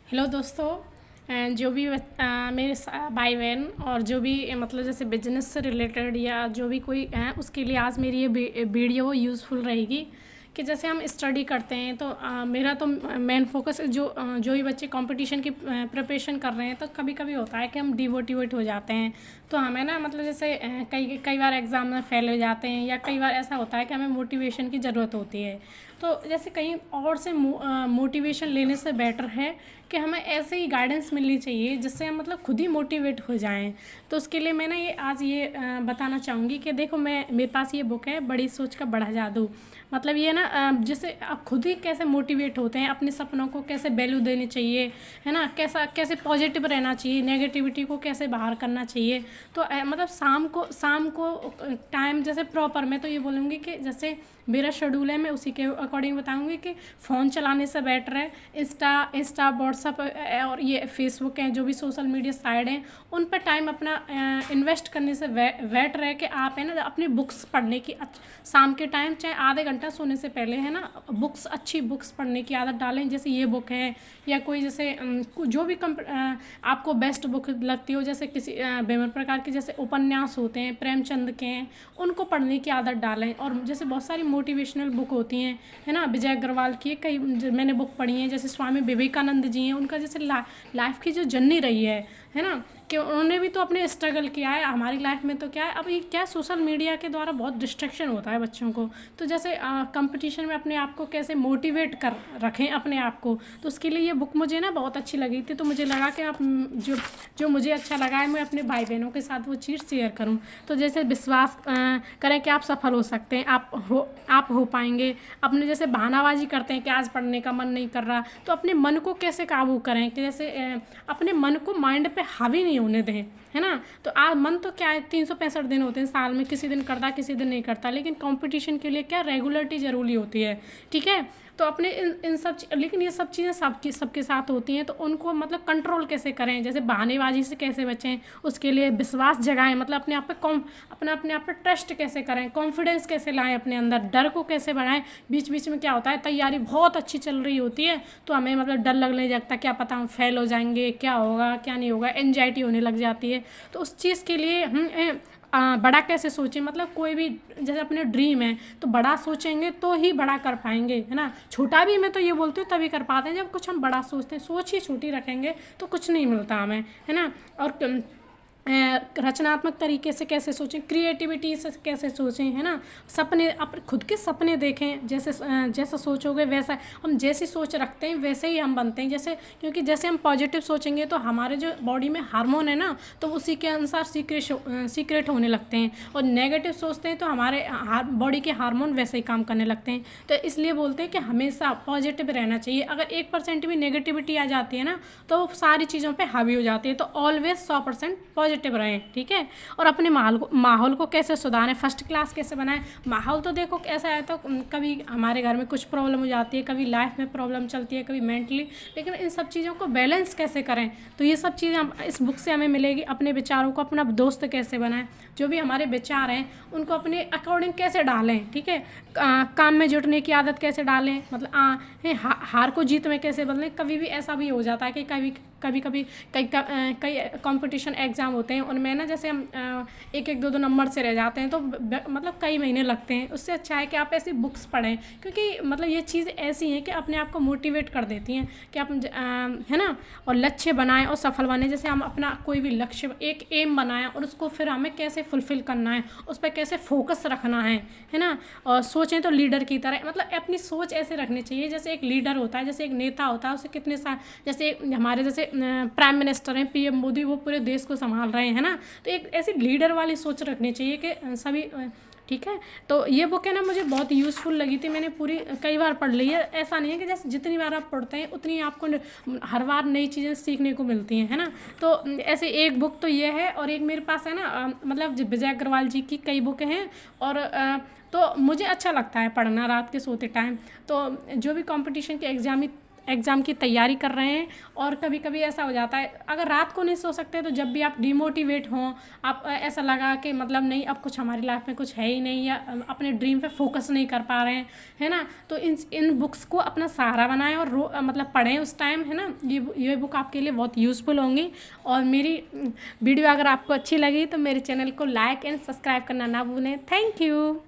Hello दोस्तों। जो भी मेरे भाई बहन और जो भी मतलब जैसे बिजनेस से रिलेटेड या जो भी कोई है उसके लिए आज मेरी ये वीडियो यूज़फुल रहेगी। कि जैसे हम स्टडी करते हैं तो मेरा तो मेन फोकस जो भी बच्चे कंपटीशन की प्रिपरेशन कर रहे हैं तो कभी कभी होता है कि हम डिमोटिवेट हो जाते हैं। तो हमें ना मतलब जैसे कई कई बार एग्ज़ाम में फेल हो जाते हैं या कई बार ऐसा होता है कि हमें मोटिवेशन की ज़रूरत होती है। तो जैसे कहीं और से मोटिवेशन लेने से बेटर है कि हमें ऐसे ही गाइडेंस मिलनी चाहिए जिससे हम मतलब खुद ही मोटिवेट हो जाएं। तो उसके लिए मैं ना ये आज ये बताना चाहूँगी कि देखो मेरे पास ये बुक है बड़ी सोच का बड़ा जादू। मतलब ये ना जैसे आप खुद ही कैसे मोटिवेट होते हैं, अपने सपनों को कैसे वैल्यू देनी चाहिए, है ना, कैसे पॉजिटिव रहना चाहिए, नेगेटिविटी को कैसे बाहर करना चाहिए। तो मतलब शाम को टाइम जैसे प्रॉपर मैं तो ये बोलूँगी कि जैसे मेरा शेड्यूल है मैं उसी के अकॉर्डिंग बताऊँगी कि फ़ोन चलाने से बेटर है इंस्टा व्हाट्सअप और ये फेसबुक हैं जो भी सोशल मीडिया साइड हैं उन पर टाइम अपना इन्वेस्ट करने से बेटर है कि आप है ना अपनी बुक्स पढ़ने की शाम के टाइम चाहे आधे घंटा सोने से पहले है ना अच्छी बुक्स पढ़ने की आदत डालें। जैसे ये बुक है या कोई जैसे जो भी आपको बेस्ट बुक लगती हो, जैसे किसी विभिन्न प्रकार के जैसे उपन्यास होते हैं प्रेमचंद के हैं, उनको पढ़ने की आदत डालें। और जैसे बहुत सारी मोटिवेशनल बुक होती हैं, है ना, विजय अग्रवाल की कई मैंने बुक पढ़ी हैं, जैसे स्वामी विवेकानंद जी हैं, उनका जैसे लाइफ की जो जर्नी रही है ना, कि उन्होंने भी तो अपने स्ट्रगल किया है। हमारी लाइफ में तो क्या है, अब ये क्या सोशल मीडिया के द्वारा बहुत डिस्ट्रैक्शन होता है बच्चों को। तो जैसे कंपटीशन में अपने आप को कैसे मोटिवेट कर रखें अपने आप को, तो उसके लिए ये बुक मुझे ना बहुत अच्छी लगी थी। तो मुझे लगा कि आप जो जो मुझे अच्छा लगा है मैं अपने भाई बहनों के साथ वो चीज़ शेयर करूं। तो जैसे विश्वास करें कि आप सफल हो सकते हैं, आप हो पाएंगे। अपने जैसे बहानाबाजी करते हैं कि आज पढ़ने का मन नहीं कर रहा, तो अपने मन को कैसे काबू करें कि जैसे अपने मन को माइंड पे हावी नहीं होने दें, है ना। तो आज मन तो क्या है, 365 दिन होते हैं साल में, किसी दिन करता किसी दिन नहीं करता, लेकिन कंपटीशन के लिए क्या रेगुलरिटी ज़रूरी होती है, ठीक है। तो अपने इन सब लेकिन ये सब चीज़ें सबके साथ होती हैं, तो उनको मतलब कंट्रोल कैसे करें, जैसे बहानेबाजी से कैसे बचें, उसके लिए विश्वास जगाएं, मतलब अपने आप पर ट्रस्ट कैसे करें, कॉन्फिडेंस कैसे लाएं अपने अंदर, डर को कैसे बढ़ाएं। बीच बीच में क्या होता है, तैयारी बहुत अच्छी चल रही होती है तो हमें मतलब डर लगने लगता, क्या पता हम फेल हो जाएंगे, क्या होगा क्या नहीं होगा, एंजाइटी होने लग जाती है। तो उस चीज़ के लिए हम बड़ा कैसे सोचें, मतलब कोई भी जैसे अपने ड्रीम है तो बड़ा सोचेंगे तो ही बड़ा कर पाएंगे, है ना। छोटा भी मैं तो ये बोलती हूँ तभी कर पाते हैं जब कुछ हम बड़ा सोचते हैं, सोच ही छोटी रखेंगे तो कुछ नहीं मिलता हमें, है ना। और रचनात्मक तरीके से कैसे सोचें, क्रिएटिविटी से कैसे सोचें, है ना। सपने खुद के सपने देखें, जैसा सोचोगे वैसा, हम जैसी सोच रखते हैं वैसे ही हम बनते हैं। जैसे क्योंकि जैसे हम पॉजिटिव सोचेंगे तो हमारे जो बॉडी में हार्मोन है ना, तो उसी के अनुसार सीक्रेट होने लगते हैं, और नेगेटिव सोचते हैं तो हमारे बॉडी के हार्मोन वैसे ही काम करने लगते हैं। तो इसलिए बोलते हैं कि हमेशा पॉजिटिव रहना चाहिए। अगर 1% भी नेगेटिविटी आ जाती है ना तो वो सारी चीज़ों पर हावी हो जाती है। तो ऑलवेज 100% पॉजिटिव रहें, ठीक है। और अपने माहौल को कैसे सुधारें, फर्स्ट क्लास कैसे बनाएं। माहौल तो देखो कैसा है, तो कभी हमारे घर में कुछ प्रॉब्लम हो जाती है, कभी लाइफ में प्रॉब्लम चलती है, कभी मेंटली, लेकिन इन सब चीज़ों को बैलेंस कैसे करें, तो ये सब चीज़ें इस बुक से हमें मिलेगी। अपने विचारों को अपना दोस्त कैसे बनाएं, जो भी हमारे विचार हैं उनको अपने अकॉर्डिंग कैसे डालें, ठीक है। काम में जुटने की आदत कैसे डालें, मतलब हार को जीत में कैसे बदलें। कभी भी ऐसा भी हो जाता है कि कभी कई कंपटीशन एग्ज़ाम होते हैं, उनमें ना जैसे हम 1-1 2-2 नंबर से रह जाते हैं तो मतलब कई महीने लगते हैं। उससे अच्छा है कि आप ऐसी बुक्स पढ़ें, क्योंकि मतलब ये चीज़ ऐसी हैं कि अपने आप को मोटिवेट कर देती हैं कि आप है ना, और लक्ष्य बनाएं और सफल बने। जैसे हम अपना कोई भी लक्ष्य, एक एम बनाएं और उसको फिर हमें कैसे फुलफ़िल करना है, उस पर कैसे फोकस रखना है ना। और सोचें तो लीडर की तरह, मतलब अपनी सोच ऐसे रखनी चाहिए जैसे एक लीडर होता है, जैसे एक नेता होता है, उसे कितने साल, जैसे हमारे जैसे प्राइम मिनिस्टर हैं पीएम मोदी, वो पूरे देश को संभाल रहे हैं ना। तो एक ऐसी लीडर वाली सोच रखनी चाहिए कि सभी, ठीक है। तो ये बुक है ना मुझे बहुत यूज़फुल लगी थी, मैंने पूरी कई बार पढ़ ली है। ऐसा नहीं है कि जैसे जितनी बार आप पढ़ते हैं उतनी आपको हर बार नई चीज़ें सीखने को मिलती हैं, है ना। तो ऐसे एक बुक तो ये है, और एक मेरे पास है ना मतलब विजय अग्रवाल जी की कई बुकें हैं, और तो मुझे अच्छा लगता है पढ़ना रात के सोते टाइम। तो जो भी कंपटीशन के एग्ज़ाम की तैयारी कर रहे हैं और कभी कभी ऐसा हो जाता है, अगर रात को नहीं सो सकते तो जब भी आप डिमोटिवेट हों, आप ऐसा लगा कि मतलब नहीं अब कुछ हमारी लाइफ में कुछ है ही नहीं, या अपने ड्रीम पे फोकस नहीं कर पा रहे हैं, है ना, तो इन बुक्स को अपना सहारा बनाएं और मतलब पढ़ें उस टाइम, है ना। ये बुक आपके लिए बहुत यूज़फुल होंगी। और मेरी वीडियो अगर आपको अच्छी लगी तो मेरे चैनल को लाइक एंड सब्सक्राइब करना ना भूलें। Thank you.